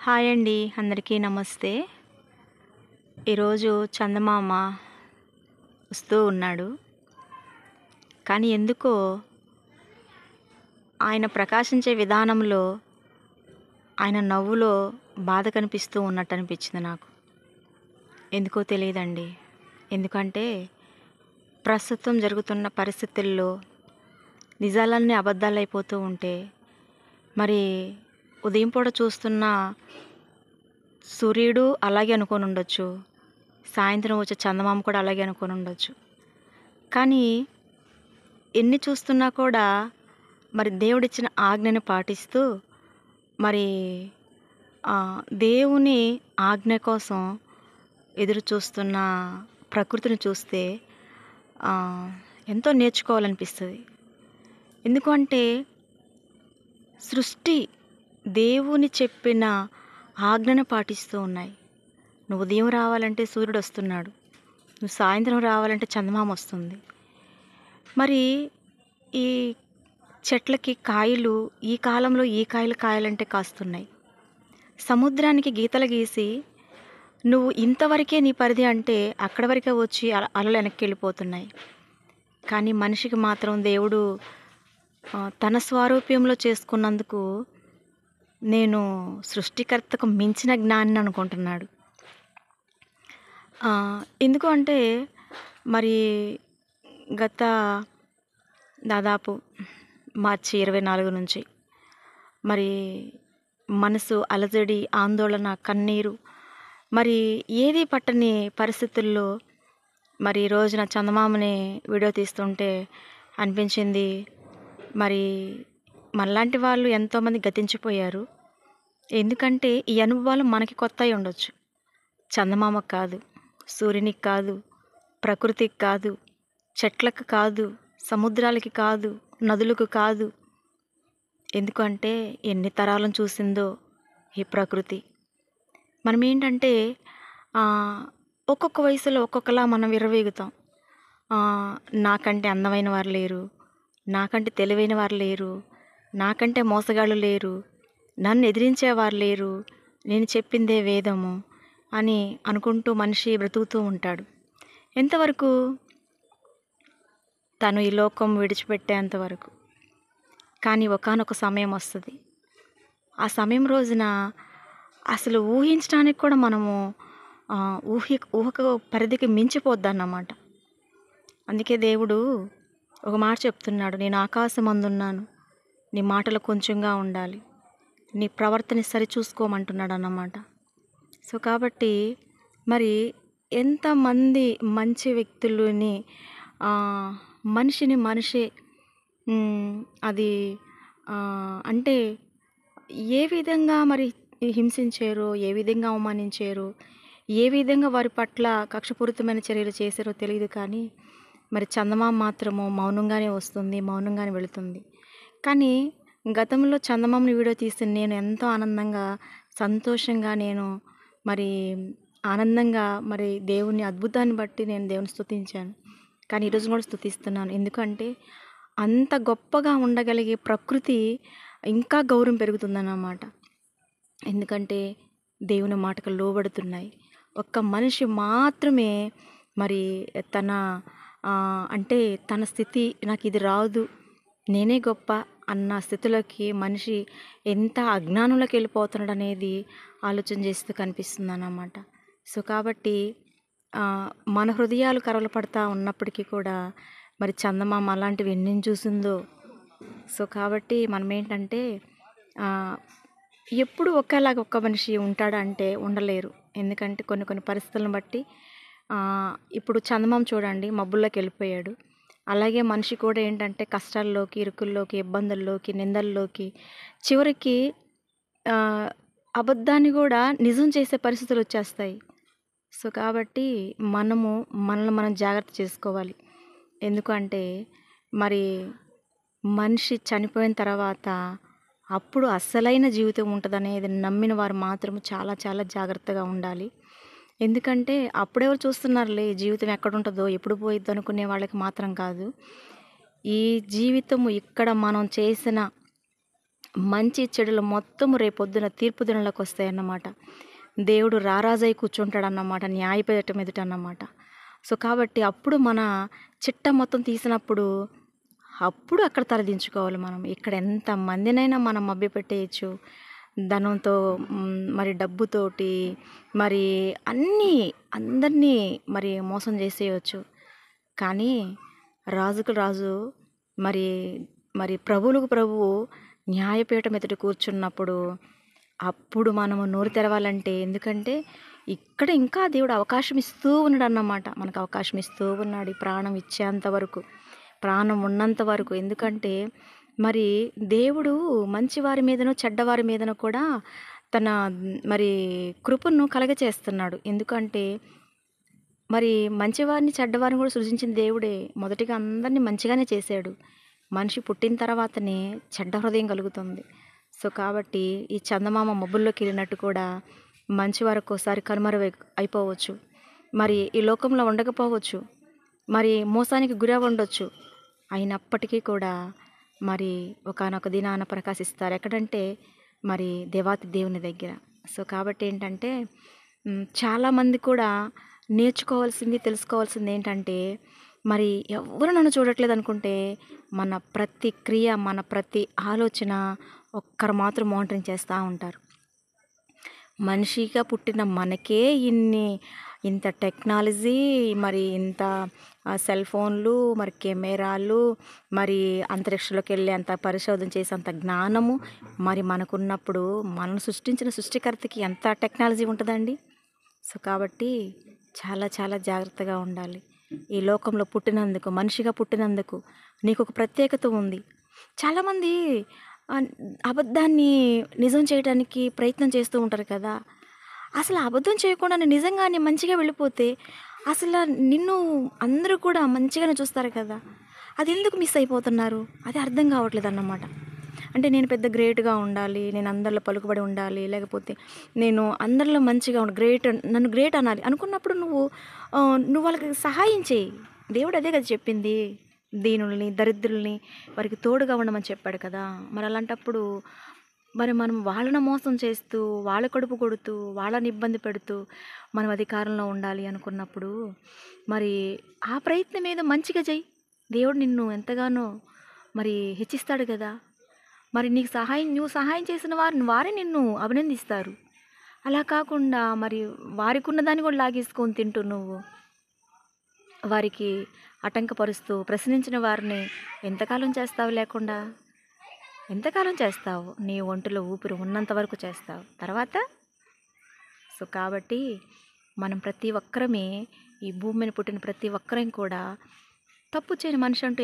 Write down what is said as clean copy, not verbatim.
Hi అండి, అందరికీ నమస్తే. ఈరోజు చందమామ వస్తూ ఉన్నాడు. కానీ ఎందుకో ఆయన ప్రకాశించే విధానంలో, ఆయన నవ్వులో బాధ కనిపిస్తూ ఉన్నట్టు అనిపించింది నాకు. ఎందుకో తెలియదండి. ఎందుకంటే ప్రస్తుతం జరుగుతున్న పరిస్థితుల్లో నిజాలన్నీ అబద్ధాలైపోతూ ఉంటే, మరి ఉదయం పూట చూస్తున్న సూర్యుడు అలాగే అనుకొని ఉండొచ్చు, సాయంత్రం వచ్చే చందమామ కూడా అలాగే అనుకొని ఉండొచ్చు. కానీ ఎన్ని చూస్తున్నా కూడా మరి దేవుడిచ్చిన ఆజ్ఞని పాటిస్తూ, మరి దేవుని ఆజ్ఞ కోసం ఎదురు చూస్తున్న ప్రకృతిని చూస్తే ఎంతో నేర్చుకోవాలనిపిస్తుంది. ఎందుకంటే సృష్టి దేవుని చెప్పిన ఆజ్ఞను పాటిస్తూ ఉన్నాయి. నువ్వు ఉదయం రావాలంటే సూర్యుడు వస్తున్నాడు, నువ్వు సాయంత్రం రావాలంటే చందమామ వస్తుంది. మరి ఈ చెట్లకి కాయలు ఈ కాలంలో ఈ కాయలు కాయాలంటే కాస్తున్నాయి. సముద్రానికి గీతలు గీసి నువ్వు ఇంతవరకే నీ పరిధి అంటే అక్కడి వరకే వచ్చి అలలు వెనక్కి వెళ్ళిపోతున్నాయి. కానీ మనిషికి మాత్రం దేవుడు తన స్వారూప్యంలో చేసుకున్నందుకు నేను సృష్టికర్తకు మించిన జ్ఞానిని అనుకుంటున్నాడు. ఎందుకు అంటే మరి గత దాదాపు మార్చి 24 నుంచి మరి మనసు అలజడి, ఆందోళన, కన్నీరు, మరి ఏది పట్టని పరిస్థితుల్లో మరి ఈ రోజున చందమామని వీడియో తీస్తుంటే అనిపించింది, మరి మనలాంటి వాళ్ళు ఎంతోమంది గతించిపోయారు. ఎందుకంటే ఈ అనుభవాలు మనకి కొత్త అయి ఉండొచ్చు, చందమామకు కాదు, సూర్యునికి కాదు, ప్రకృతికి కాదు, చెట్లకు కాదు, సముద్రాలకి కాదు, నదులకు కాదు. ఎందుకంటే ఎన్ని తరాలను చూసిందో ఈ ప్రకృతి. మనం ఏంటంటే ఒక్కొక్క వయసులో ఒక్కొక్కలా మనం విర్రవీగుతాం. నాకంటే అందమైన వారు లేరు, నాకంటే తెలివైన వారు లేరు, నాకంటే మోసగాళ్ళు లేరు, నన్ను ఎదిరించేవారు లేరు, నేను చెప్పిందే వేదము అని అనుకుంటూ మనిషి బ్రతుకుతూ ఉంటాడు. ఎంతవరకు? తను ఈ లోకం విడిచిపెట్టేంతవరకు. కానీ ఒకానొక సమయం వస్తుంది. ఆ సమయం రోజున అసలు ఊహించడానికి కూడా మనము ఊహక పరిధికి మించిపోద్దన్నమాట. అందుకే దేవుడు ఒక మాట చెప్తున్నాడు, నేను ఆకాశం అందున్నాను, నీ మాటలు కొంచెంగా ఉండాలి, నీ ప్రవర్తన సరి చూసుకోమంటున్నాడు అన్నమాట. సో కాబట్టి మరి ఎంతమంది మంచి వ్యక్తులని మనిషిని మనిషి అది అంటే ఏ విధంగా మరి హింసించారో, ఏ విధంగా అవమానించారో, ఏ విధంగా వారి పట్ల కక్షపూరితమైన చర్యలు చేశారో తెలియదు. కానీ మరి చందమామ మాత్రము మౌనంగానే వస్తుంది, మౌనంగానే వెళుతుంది. కానీ గతంలో చందమామని వీడియో తీసి నేను ఎంతో ఆనందంగా, సంతోషంగా, నేను మరి ఆనందంగా మరి దేవుని అద్భుతాన్ని బట్టి నేను దేవుని స్తుతించాను. కానీ ఈరోజు కూడా స్తుతిస్తున్నాను. ఎందుకంటే అంత గొప్పగా ఉండగలిగే ప్రకృతి ఇంకా గౌరవం పెరుగుతుందన్నమాట. ఎందుకంటే దేవుని మాటకు లోబడుతున్నాయి. ఒక్క మనిషి మాత్రమే మరి తన అంటే తన స్థితి, నాకు ఇది రాదు, నేనే గొప్ప అన్న స్థితిలోకి మనిషి ఎంత అజ్ఞానంలోకి వెళ్ళిపోతున్నాడు అనేది ఆలోచన చేస్తూ కనిపిస్తుంది అన్నమాట. సో కాబట్టి మన హృదయాలు కరవలు పడతా ఉన్నప్పటికీ కూడా మరి చందమామ అలాంటివి ఎన్ని చూసిందో. సో కాబట్టి మనం ఏంటంటే ఎప్పుడు ఒకేలాగా ఒక్క మనిషి ఉంటాడా అంటే ఉండలేరు. ఎందుకంటే కొన్ని కొన్ని పరిస్థితులను బట్టి ఇప్పుడు చందమామ చూడండి మబ్బుల్లోకి వెళ్ళిపోయాడు. అలాగే మనిషి కూడా ఏంటంటే కష్టాల్లోకి, ఇరుకుల్లోకి, ఇబ్బందుల్లోకి, నిందల్లోకి, చివరికి అబద్ధాన్ని కూడా నిజం చేసే పరిస్థితులు వచ్చేస్తాయి. సో కాబట్టి మనల్ని మనం జాగ్రత్త చేసుకోవాలి. ఎందుకంటే మరి మనిషి చనిపోయిన తర్వాత అప్పుడు అస్సలైన జీవితం ఉంటుందనేది నమ్మిన వారు మాత్రం చాలా చాలా జాగ్రత్తగా ఉండాలి. ఎందుకంటే అప్పుడెవరు చూస్తున్నారులే జీవితం ఎక్కడుంటుందో, ఎప్పుడు పోయిద్దో అనుకునే వాళ్ళకి మాత్రం కాదు. ఈ జీవితము ఇక్కడ మనం చేసిన మంచి చెడులు మొత్తము రేపొద్దున తీర్పు దినంలోకి వస్తాయన్నమాట. దేవుడు రారాజై కూర్చుంటాడన్నమాట న్యాయపీఠం ఎదుట అన్నమాట. సో కాబట్టి అప్పుడు మన చిట్ట మొత్తం తీసినప్పుడు అప్పుడు అక్కడ తలదించుకోవాలి మనం. ఇక్కడ ఎంతమందినైనా మనం మభ్యపెట్టేయచ్చు. ధనంతో, మరి డబ్బుతోటి, మరి అందరినీ మరి మోసం చేసేయచ్చు. కానీ రాజుకు రాజు, మరి మరి ప్రభువులకు ప్రభువు న్యాయపీఠం ఎదుట కూర్చున్నప్పుడు అప్పుడు మనము నోరు తెరవాలంటే, ఎందుకంటే ఇక్కడ ఇంకా దేవుడు అవకాశం ఇస్తూ ఉన్నాడు అన్నమాట. మనకు అవకాశం ఇస్తూ ఉన్నాడు ఈ ప్రాణం ఇచ్చేంత వరకు, ప్రాణం ఉన్నంత వరకు. ఎందుకంటే మరి దేవుడు మంచివారి మీదనో చెడ్డవారి మీదనో కూడా తన మరి కృపను కలగచేస్తున్నాడు. ఎందుకంటే మరి మంచివారిని చెడ్డవారిని కూడా సృజించిన దేవుడే. మొదటిగా అందరినీ మంచిగానే చేశాడు. మనిషి పుట్టిన తర్వాతనే చెడ్డ హృదయం కలుగుతుంది. సో కాబట్టి ఈ చందమామ మబ్బుల్లోకి వెళ్ళినట్టు కూడా మంచివారు ఒక్కోసారి కనుమరుగై అయిపోవచ్చు. మరి ఈ లోకంలో ఉండకపోవచ్చు, మరి మోసానికి గురి ఉండొచ్చు. అయినప్పటికీ కూడా మరి ఒకానొక దినాన ప్రకాశిస్తారు. ఎక్కడంటే మరి దేవాతి దేవుని దగ్గర. సో కాబట్టి ఏంటంటే చాలామంది కూడా నేర్చుకోవాల్సింది, తెలుసుకోవాల్సింది ఏంటంటే, మరి ఎవరు నన్ను చూడట్లేదు అనుకుంటే మన ప్రతి క్రియ, మన ప్రతి ఆలోచన ఒక్కరు మాత్రం మానిటరింగ్ చేస్తూ ఉంటారు. మనిషిగా పుట్టిన మనకే ఇంత టెక్నాలజీ, మరి ఇంత సెల్ ఫోన్లు, మరి కెమెరాలు, మరి అంతరిక్షంలోకి వెళ్ళి అంత పరిశోధన చేసి అంత జ్ఞానము మరి మనకున్నప్పుడు మనల్ని సృష్టించిన సృష్టికర్తకి ఎంత టెక్నాలజీ ఉంటుందండి. సో కాబట్టి చాలా చాలా జాగ్రత్తగా ఉండాలి. ఈ లోకంలో పుట్టినందుకు, మనిషిగా పుట్టినందుకు నీకు ఒక ప్రత్యేకత ఉంది. చాలామంది అబద్ధాన్ని నిజం చేయడానికి ప్రయత్నం చేస్తూ ఉంటారు కదా. అసలు అబద్ధం చేయకుండా నిజంగానే మంచిగా వెళ్ళిపోతే అసలు నిన్ను అందరూ కూడా మంచిగానే చూస్తారు కదా. అది ఎందుకు మిస్ అయిపోతున్నారు? అది అర్థం కావట్లేదు అన్నమాట. అంటే నేను పెద్ద గ్రేట్గా ఉండాలి, నేను అందరిలో పలుకుబడి ఉండాలి, లేకపోతే నేను అందరిలో మంచిగా నన్ను గ్రేట్ అనాలి అనుకున్నప్పుడు నువ్వు వాళ్ళకి సహాయం చేయి. దేవుడు అదే కదా చెప్పింది, దీనుల్ని, దరిద్రుల్ని వారికి తోడుగా ఉండమని చెప్పాడు కదా. మరి అలాంటప్పుడు మరి మనం వాళ్ళని మోసం చేస్తూ, వాళ్ళ కడుపు కొడుతూ, వాళ్ళని ఇబ్బంది పెడుతూ మనం అధికారంలో ఉండాలి అనుకున్నప్పుడు మరి ఆ ప్రయత్నం ఏదో మంచిగా చెయ్యి. దేవుడు నిన్ను ఎంతగానో మరి హెచ్చిస్తాడు కదా. మరి నువ్వు సహాయం చేసిన వారే నిన్ను అభినందిస్తారు. అలా కాకుండా మరి వారికి ఉన్నదాన్ని కూడా లాగేసుకొని తింటూ నువ్వు వారికి ఆటంకపరుస్తూ ప్రశ్నించిన వారిని ఎంతకాలం చేస్తావు? లేకుండా ఎంతకాలం చేస్తావు? నీ ఒంటిలో ఊపిరి ఉన్నంత వరకు చేస్తావు, తర్వాత. సో కాబట్టి మనం ప్రతి ఒక్కరమే, ఈ భూమి మీద పుట్టిన ప్రతి ఒక్కరం కూడా తప్పు చేయని మనిషి అంటూ